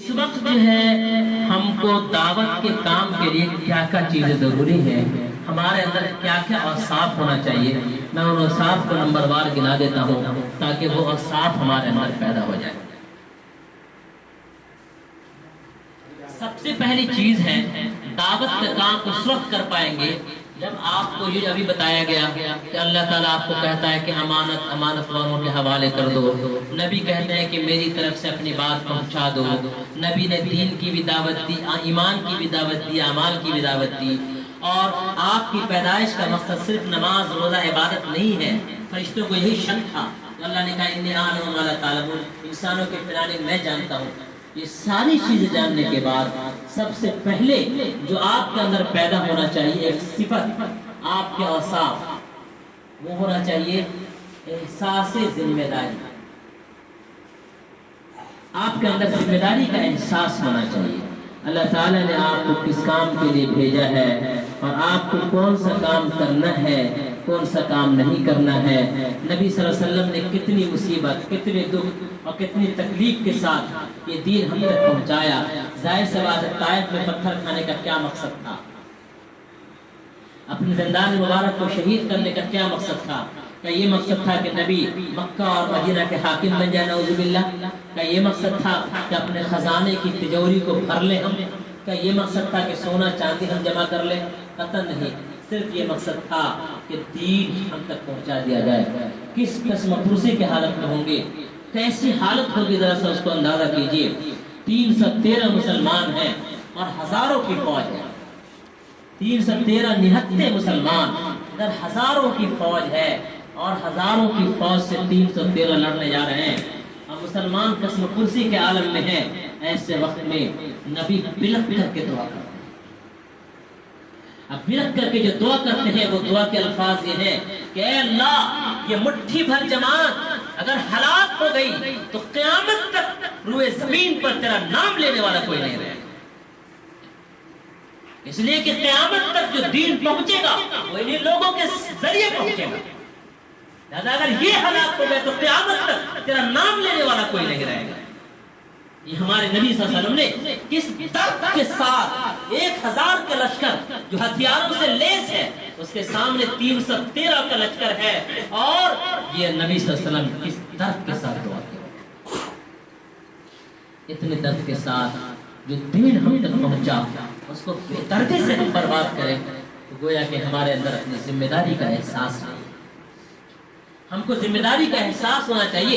اس وقت جو ہے ہم کو دعوت کے کام کے لیے کیا کیا چیزیں ضروری ہیں، ہمارے اندر کیا کیا اوصاف ہونا چاہیے، میں ان اوصاف کو نمبر وار گنا دیتا ہوں تاکہ وہ اوصاف ہمارے اندر پیدا ہو جائے۔ سب سے پہلی چیز ہے دعوت کا کام اس وقت کر پائیں گے جب آپ کو یہ ابھی بتایا گیا کہ اللہ تعالیٰ آپ کو کہتا ہے کہ امانت والوں کے حوالے کر دو، نبی کہتے ہیں کہ میری طرف سے اپنی بات پہنچا دو، نبی نے دین کی بھی دعوت دی، ایمان کی بھی دعوت دی، اعمال کی بھی دعوت دی، اور آپ کی پیدائش کا مقصد صرف نماز روزہ عبادت نہیں ہے۔ فرشتوں کو یہی شک تھا، اللہ نے کہا انی اعلم ما لا تعلمون، انسانوں کے پرانے میں جانتا ہوں۔ یہ ساری چیزیں جاننے کے بعد سب سے پہلے جو آپ کے اندر پیدا ہونا چاہیے ایک صفت، آپ کے اوصاف، وہ ہونا چاہیے احساس ذمہ داری۔ آپ کے اندر ذمہ داری کا احساس ہونا چاہیے۔ اللہ تعالیٰ نے آپ کو کس کام کے لیے بھیجا ہے اور آپ کو کون سا کام کرنا ہے، کون سا کام نہیں کرنا ہے۔ نبی صلی اللہ علیہ وسلم نے کتنی مصیبت، کتنے دکھ اور کتنی تکلیف کے ساتھ یہ دین ہم تک پہنچایا۔ ظاہر سی بات ہے طائف میں پتھر کھانے کا کیا مقصد تھا، اپنے زندان مبارک کو شہید کرنے کا کیا مقصد تھا؟ کہ یہ مقصد تھا کہ نبی مکہ اور مدینہ کے حاکم بن جائے نعوذ باللہ؟ کہ یہ مقصد تھا کہ اپنے خزانے کی تجوری کو بھر لیں ہم؟ کہ یہ مقصد تھا کہ سونا چاندی ہم جمع کر لیں؟ قطعاً نہیں، صرف یہ مقصد تھا کہ دین ہم تک پہنچا دیا جائے۔ کس قسم پرسی کے حالت میں ہوں گے، کیسی حالت ہوگی، ذرا سا اس کو اندازہ کیجئے۔ 313 مسلمان ہیں اور ہزاروں کی فوج ہے، 313 نہتے مسلمان، ادھر ہزاروں کی فوج ہے اور ہزاروں کی فوج سے 313 لڑنے جا رہے ہیں اور مسلمان قسم پرسی کے عالم میں ہیں۔ ایسے وقت میں نبی بلک کر کے دعا کرتے ہیں۔ اب بلک کر کے جو دعا کرتے ہیں وہ دعا کے الفاظ یہ ہیں کہ اے اللہ، یہ مٹھی بھر جماعت اگر ہلاک ہو گئی تو قیامت تک روئے زمین پر تیرا نام لینے والا کوئی نہیں رہے، اس لیے کہ قیامت تک جو دین پہنچے گا وہ انہیں لوگوں کے ذریعے پہنچے گا۔ لہذا اگر یہ ہلاک ہو گئے تو قیامت تک تیرا نام لینے والا کوئی نہیں رہے گا۔ یہ ہمارے نبی صلی اللہ علیہ وسلم نے کس درد کے ساتھ 1000 کا لشکر جو ہتھیاروں سے لیس ہے اس کے سامنے 313 کا لشکر ہے، اور یہ نبی صلی اللہ علیہ وسلم کس درد کے ساتھ دعا کیا، اتنے درد کے ساتھ جو دین ہم تک پہنچا اس کو بے دردی سے ہم برباد کریں تو گویا کہ ہمارے اندر اپنی ذمہ داری کا احساس ہے۔ ہم کو ذمہ داری کا احساس ہونا چاہیے۔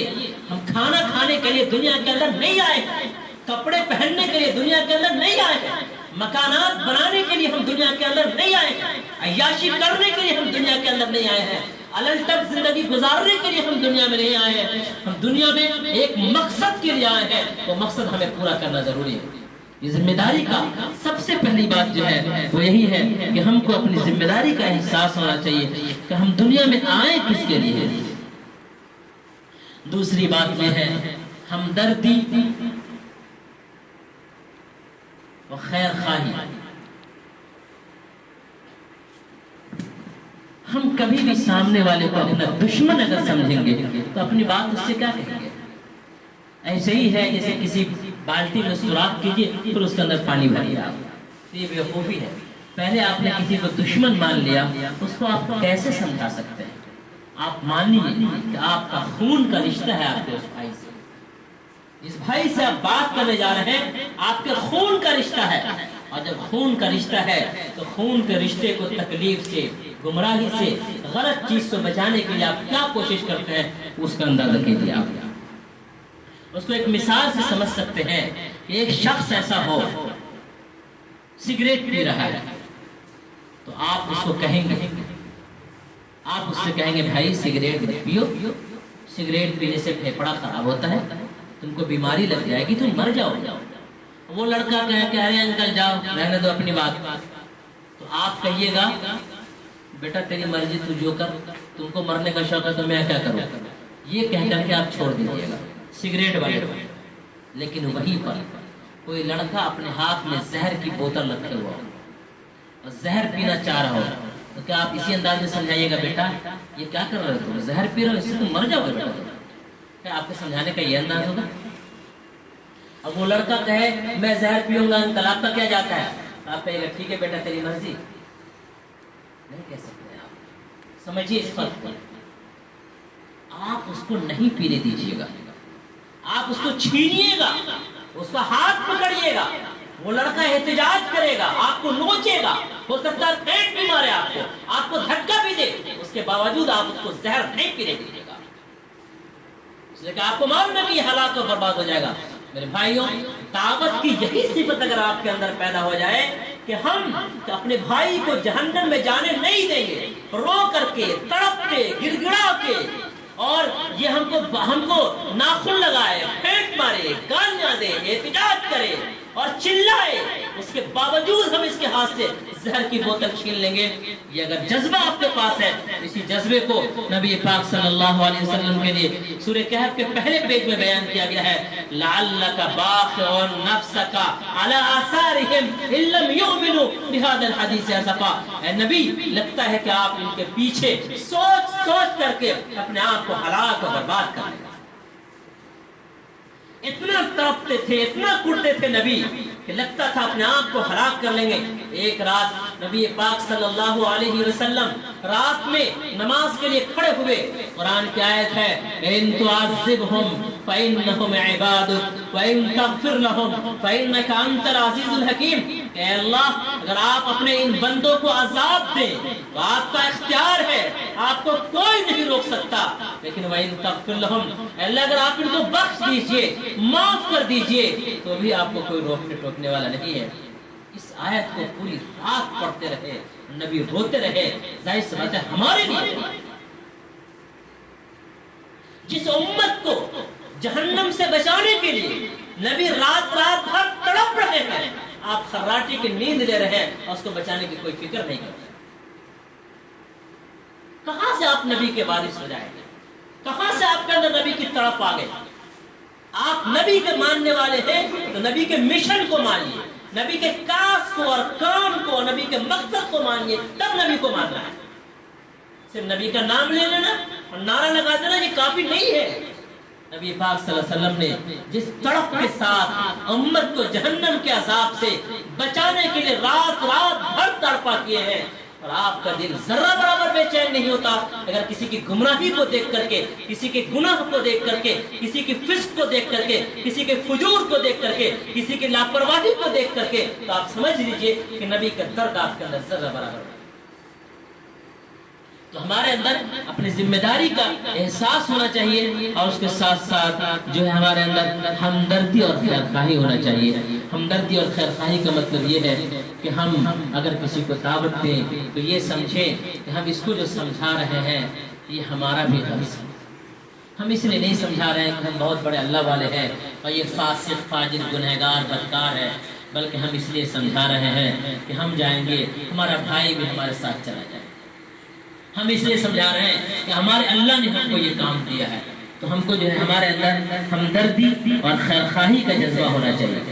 ہم کھانا کھانے کے لیے دنیا کے اندر نہیں آئے ہیں، کپڑے پہننے کے لیے دنیا کے اندر نہیں آئے ہیں، مکانات بنانے کے لیے ہم دنیا کے اندر نہیں آئے ہیں، عیاشی کرنے کے لیے ہم دنیا کے اندر نہیں آئے ہیں، الگ تک زندگی گزارنے کے لیے ہم دنیا میں نہیں آئے ہیں۔ ہم دنیا میں ایک مقصد کے لیے آئے ہیں، وہ مقصد ہمیں پورا کرنا ضروری ہے۔ یہ ذمہ داری کا سب سے پہلی بات جو ہے وہ یہی ہے کہ ہم کو اپنی ذمہ داری کا احساس ہونا چاہیے کہ ہم دنیا میں آئے کس کے لیے۔ دوسری بات یہ ہے ہمدردی و خیر خواہی۔ ہم کبھی بھی سامنے والے کو اپنا دشمن اگر سمجھیں گے تو اپنی بات اس سے کیا کہیں گے؟ ایسے ہی ہے جیسے کسی بالٹی میں سوراخ کیجئے پھر اس کے اندر پانی بھریے آپ، یہ بیوقوفی ہے۔ پہلے آپ نے کسی کو دشمن مان لیا، اس کو آپ کیسے سمجھا سکتے ہیں؟ آپ مان لیجیے کہ آپ کا خون کا رشتہ ہے آپ کے اس بھائی سے، جس بھائی سے آپ بات کرنے جا رہے ہیں آپ کے خون کا رشتہ ہے، اور جب خون کا رشتہ ہے تو خون کے رشتے کو تکلیف سے، گمراہی سے، غلط چیز سے بچانے کے لیے آپ کیا کوشش کرتے ہیں اس کا اندازہ کیجیے۔ آپ اس کو ایک مثال سے سمجھ سکتے ہیں کہ ایک شخص ایسا ہو سگریٹ پی رہا ہے تو آپ اس کو کہیں گے، آپ اس سے کہیں گے بھائی سگریٹ مت پیو، سگریٹ پینے سے پھیپھڑا خراب ہوتا ہے، تم کو بیماری لگ جائے گی، تم مر جاؤ گے۔ وہ لڑکا کہہ رہے ہیں انکل جاؤ رہنے دو اپنی بات، تو آپ کہیے گا بیٹا تیری مرضی تو جو کر، تم کو مرنے کا شوق ہے تو میں کیا کروں، یہ کہہ کر کے آپ چھوڑ دیجیے گا سگریٹ والے۔ لیکن وہیں پر کوئی لڑکا اپنے ہاتھ میں زہر کی بوتل رکھے ہوا اور زہر پینا چاہ رہا ہو تو کیا آپ اسی انداز میں سمجھائیے گا بیٹا یہ کیا کر رہے ہو، زہر پی رہے ہو، اس سے تم مر جاؤ گے بیٹا؟ کیا آپ کے سمجھانے کا یہ انداز ہوگا؟ اب وہ لڑکا کہے میں زہر پیوں گا طلاق کا کیا جاتا ہے، آپ کہے گا ٹھیک ہے بیٹا تیری مرضی، نہیں کہہ سکتے آپ۔ سمجھیے اس فرق پر، آپ اس کو نہیں پینے دیجیے گا، آپ اس کو چھینیے گا، اس کا ہاتھ پکڑیے گا، وہ لڑکا احتجاج کرے گا، آپ کو نوچے گا، ہو سکتا ہے پیٹ بھی مارے آپ کو دھکا بھی دے، اس کے باوجود آپ اس کو زہر نہیں پینے دیجیے گا، اس لیے کہ آپ کو معلوم ہے کہ یہ ہلاک اور برباد ہو جائے گا۔ میرے بھائیوں، دعوت کی یہی صفت اگر آپ کے اندر پیدا ہو جائے کہ ہم اپنے بھائی کو جہنم میں جانے نہیں دیں گے، رو کر کے، تڑپ کے، گڑ گڑا کے، اور یہ ہم کو ناخن لگائے، پھینک مارے، گالیاں دے، احتجاج کرے اور چلائے، اس کے باوجود ہم اس کے ہاتھ سے زہر کی بوتل چھین لیں گے، یہ اگر جذبہ آپ کے پاس ہے، اسی جذبے کو نبی پاک صلی اللہ علیہ وسلم کے لیے سورہ کہف کے پہلے پیج میں بیان کیا گیا ہے، لعلک باخع نفسک علی آثارہم ان لم یؤمنوا بہذا الحدیث اسفا۔ اے نبی، لگتا ہے کہ آپ ان کے پیچھے سوچ سوچ کر کے اپنے آپ کو ہلاک اور برباد کر لیں گے۔ اتنا تڑپتے تھے، اتنا کڑتے تھے نبی کہ لگتا تھا اپنے آپ کو ہلاک کر لیں گے۔ ایک رات نبی پاک صلی اللہ علیہ وسلم رات میں نماز کے لیے کھڑے ہوئے، قرآن کی آیت ہے ان تعذبهم فانهم عبادك وان تغفر لهم فانك انت العزیز الحکیم۔ اے اللہ، اگر آپ اپنے ان بندوں کو عذاب دیں تو آپ کا اختیار ہے، آپ کو کوئی نہیں روک سکتا، لیکن وَإِن تَغْفِرْ لَهُمْ، اللہ اگر آپ ان کو بخش دیجئے، معاف کر دیجئے، تو بھی آپ کو کوئی روکنے ٹوکنے والا نہیں ہے۔ اس آیت کو پوری رات پڑھتے رہے، نبی روتے رہے۔ ظاہر سی بات ہے ہمارے لیے جس امت کو جہنم سے بچانے کے لیے نبی رات رات بھر تڑپ رہے ہیں، آپ خراٹی کی نیند لے رہے ہیں اور اس کو بچانے کی کوئی فکر نہیں کرتے۔ کہاں سے آپ نبی کے وارث ہو جائیں گے؟ کہاں سے آپ کے اندر نبی کی طرف آ گئے؟ آپ نبی کے ماننے والے ہیں تو نبی کے مشن کو مانیے، نبی کے کاس کو اور کام کو، نبی کے مقصد کو مانیے، تب نبی کو ماننا ہے۔ صرف نبی کا نام لے لینا اور نعرہ لگا دینا یہ کافی نہیں ہے۔ نبی پاک صلی اللہ علیہ وسلم نے جس تڑپ کے ساتھ امت کو جہنم کے عذاب سے بچانے کے لیے رات رات بھر تڑپا کیے ہیں، اور آپ کا دل ذرہ برابر بے چین نہیں ہوتا اگر کسی کی گمراہی کو دیکھ کر کے، کسی کے گناہ کو دیکھ کر کے، کسی کی فسق کو دیکھ کر کے، کسی کے فجور کو دیکھ کر کے، کسی کی لاپرواہی کو دیکھ کر کے، تو آپ سمجھ لیجئے کہ نبی کا درد آپ کے اندر ذرہ برابر ہے۔ تو ہمارے اندر اپنی ذمہ داری کا احساس ہونا چاہیے، اور اس کے ساتھ ساتھ جو ہے ہمارے اندر ہمدردی اور خیرخواہی ہونا چاہیے۔ ہمدردی اور خیرخواہی کا مطلب یہ ہے کہ ہم اگر کسی کو دعوت دیں تو یہ سمجھیں کہ ہم اس کو جو سمجھا رہے ہیں یہ ہمارا بھی غرض ہے۔ ہم اس لیے نہیں سمجھا رہے ہیں کہ ہم بہت بڑے اللہ والے ہیں اور یہ فاسق فاجر گنہگار بدکار ہے، بلکہ ہم اس لیے سمجھا رہے ہیں کہ ہم جائیں گے، ہمارا بھائی بھی ہمارے ساتھ چلا جائے۔ ہم اس لیے سمجھا رہے ہیں کہ ہمارے اللہ نے ہم کو یہ کام دیا ہے، تو ہم کو جو ہے ہمارے اندر ہمدردی اور خیرخواہی کا جذبہ ہونا چاہیے۔